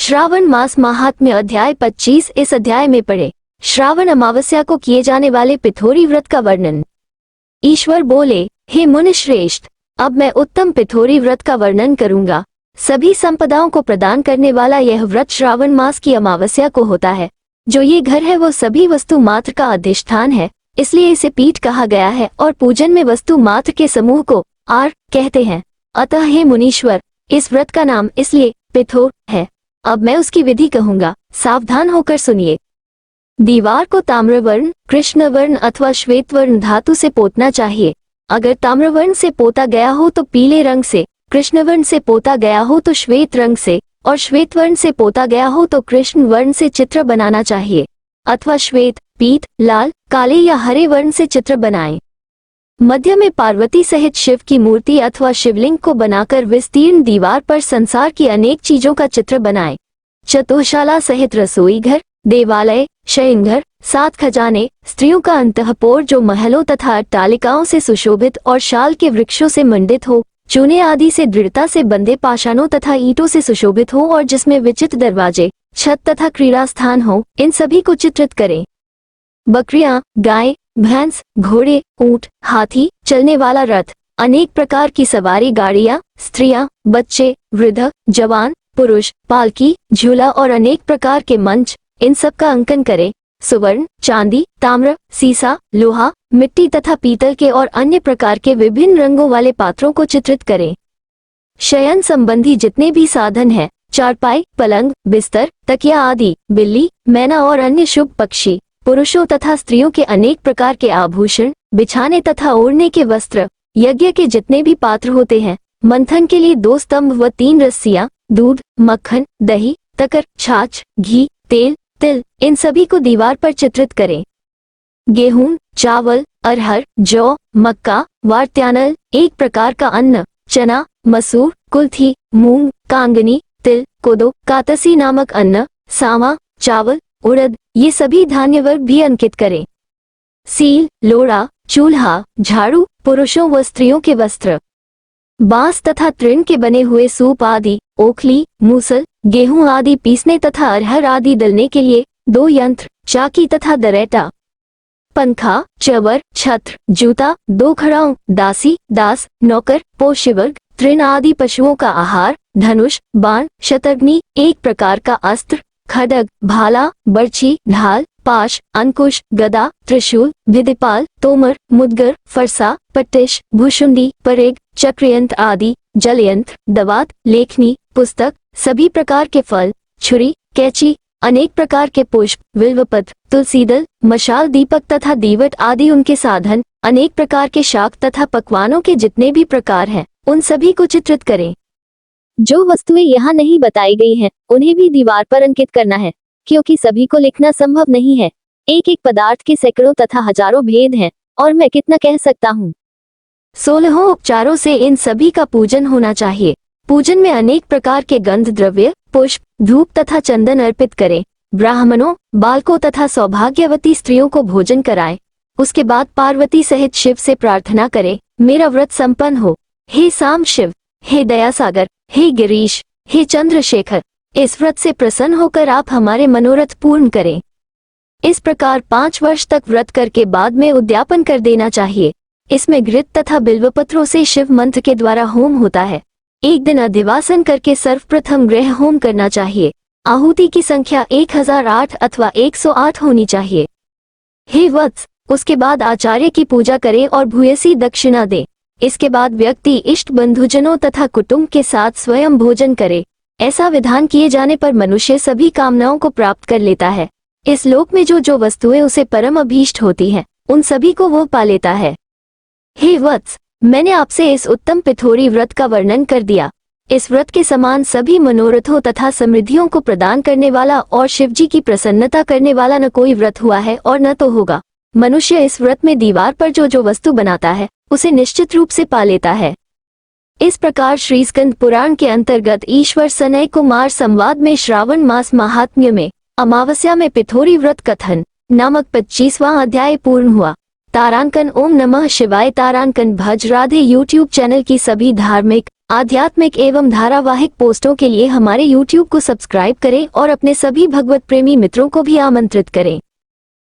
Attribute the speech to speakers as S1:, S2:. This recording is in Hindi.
S1: श्रावण मास महात्म्य अध्याय 25। इस अध्याय में पढ़े श्रावण अमावस्या को किए जाने वाले पिथोरी व्रत का वर्णन। ईश्वर बोले, हे मुनि श्रेष्ठ, अब मैं उत्तम पिथोरी व्रत का वर्णन करूंगा। सभी संपदाओं को प्रदान करने वाला यह व्रत श्रावण मास की अमावस्या को होता है। जो ये घर है वो सभी वस्तु मात्र का अधिष्ठान है, इसलिए इसे पीठ कहा गया है और पूजन में वस्तु मात्र के समूह को आर कहते हैं। अतः हे मुनीश्वर, इस व्रत का नाम इसलिए पिथोर है। अब मैं उसकी विधि कहूंगा, सावधान होकर सुनिए। दीवार को ताम्रवर्ण, कृष्णवर्ण अथवा श्वेतवर्ण धातु से पोतना चाहिए। अगर ताम्रवर्ण से पोता गया हो तो पीले रंग से, कृष्णवर्ण से पोता गया हो तो श्वेत रंग से और श्वेतवर्ण से पोता गया हो तो कृष्ण वर्ण से चित्र बनाना चाहिए, अथवा श्वेत, पीत, लाल, काले या हरे वर्ण से चित्र बनाएं। मध्य में पार्वती सहित शिव की मूर्ति अथवा शिवलिंग को बनाकर विस्तीर्ण दीवार पर संसार की अनेक चीजों का चित्र बनाएं। चतुशाला सहित रसोई घर, देवालय, शयनघर, 7 खजाने, स्त्रियों का अंतःपुर जो महलों तथा अट्टालिकाओं से सुशोभित और शाल के वृक्षों से मंडित हो, चूने आदि से दृढ़ता से बंधे पाषाणों तथा ईंटों से सुशोभित हो और जिसमें विचित्र दरवाजे, छत तथा क्रीड़ा स्थान हो, इन सभी को चित्रित करें। बकरियां, गाय, भैंस, घोड़े, ऊंट, हाथी, चलने वाला रथ, अनेक प्रकार की सवारी गाड़ियां, स्त्रियां, बच्चे, वृद्ध, जवान, पुरुष, पालकी, झूला और अनेक प्रकार के मंच, इन सब का अंकन करें। सुवर्ण, चांदी, ताम्र, सीसा, लोहा, मिट्टी तथा पीतल के और अन्य प्रकार के विभिन्न रंगों वाले पात्रों को चित्रित करें। शयन संबंधी जितने भी साधन हैं, चारपाई, पलंग, बिस्तर, तकिया आदि, बिल्ली, मैना और अन्य शुभ पक्षी, पुरुषों तथा स्त्रियों के अनेक प्रकार के आभूषण, बिछाने तथा ओढ़ने के वस्त्र, यज्ञ के जितने भी पात्र होते हैं, मंथन के लिए 2 स्तंभ व 3 रस्सियां, दूध, मक्खन, दही, तकर, छाछ, घी, तेल, तिल, इन सभी को दीवार पर चित्रित करें। गेहूं, चावल, अरहर, जौ, मक्का, वार्त्यानल, एक प्रकार का अन्न, चना, मसूर, कुल्थी, मूंग, कांगनी, तिल, कोदो, कातसी नामक अन्न, सावा, चावल, उड़द, ये सभी धान्य वर्ग भी अंकित करें। सील, लोड़ा, चूल्हा, झाड़ू, पुरुषों व स्त्रियों के वस्त्र, बांस तथा तृण के बने हुए सूप आदि, ओखली, मूसल, गेहूं आदि पीसने तथा अरहर आदि दलने के लिए 2 यंत्र, चाकी तथा दरेटा, पंखा, चवर, छत्र, जूता, 2 खड़ाऊ, दासी, दास, नौकर, पोष्यवर्ग, तृण आदि पशुओं का आहार, धनुष, बाण, शतग्नि, एक प्रकार का अस्त्र, खड्ग, भाला, बर्छी, ढाल, पाश, अंकुश, गदा, त्रिशूल, विदिपाल, तोमर, मुदगर, फरसा, पट्टिश, भुशुंडी, परेग, चक्रयंत्र आदि, जलयंत्र, दवात, लेखनी, पुस्तक, सभी प्रकार के फल, छुरी, कैंची, अनेक प्रकार के पुष्प, बिल्वपत्र, तुलसीदल, मशाल, दीपक तथा दीवट आदि उनके साधन, अनेक प्रकार के शाक तथा पकवानों के जितने भी प्रकार हैं, उन सभी को चित्रित करें। जो वस्तुएं यहाँ नहीं बताई गई हैं, उन्हें भी दीवार पर अंकित करना है, क्योंकि सभी को लिखना संभव नहीं है। एक एक पदार्थ के सैकड़ों तथा हजारों भेद हैं, और मैं कितना कह सकता हूँ। 16 उपचारों से इन सभी का पूजन होना चाहिए। पूजन में अनेक प्रकार के गंध द्रव्य, पुष्प, धूप तथा चंदन अर्पित करें। ब्राह्मणों, बालकों तथा सौभाग्यवती स्त्रियों को भोजन कराएं। उसके बाद पार्वती सहित शिव से प्रार्थना करें, मेरा व्रत संपन्न हो। हे साम शिव, हे दयासागर, हे गिरीश, हे चंद्रशेखर, इस व्रत से प्रसन्न होकर आप हमारे मनोरथ पूर्ण करें। इस प्रकार 5 वर्ष तक व्रत करके बाद में उद्यापन कर देना चाहिए। इसमें घृत तथा बिल्वपत्रों से शिव मंत्र के द्वारा होम होता है। एक दिन अधिवासन करके सर्वप्रथम गृह होम करना चाहिए। आहुति की संख्या 1008 अथवा 108 होनी चाहिए। हे वत्स, उसके बाद आचार्य की पूजा करें और भूयसी दक्षिणा दे। इसके बाद व्यक्ति इष्ट बंधुजनों तथा कुटुंब के साथ स्वयं भोजन करे। ऐसा विधान किए जाने पर मनुष्य सभी कामनाओं को प्राप्त कर लेता है। इस लोक में जो वस्तुएं उसे परम अभीष्ट होती हैं, उन सभी को वो पा लेता है। हे वत्स, मैंने आपसे इस उत्तम पिथोरी व्रत का वर्णन कर दिया। इस व्रत के समान सभी मनोरथों तथा समृद्धियों को प्रदान करने वाला और शिवजी की प्रसन्नता करने वाला न कोई व्रत हुआ है और न तो होगा। मनुष्य इस व्रत में दीवार पर जो वस्तु बनाता है, उसे निश्चित रूप से पा लेता है। इस प्रकार श्री स्कंद पुराण के अंतर्गत ईश्वर सनय कुमार संवाद में श्रावण मास महात्म्य में अमावस्या में पिथोरी व्रत कथन नामक 25वां अध्याय पूर्ण हुआ। तारांकन ओम नमः शिवाय तारांकन भज राधे यूट्यूब चैनल की सभी धार्मिक, आध्यात्मिक एवं धारावाहिक पोस्टों के लिए हमारे यूट्यूब को सब्सक्राइब करें और अपने सभी भगवत प्रेमी मित्रों को भी आमंत्रित करें।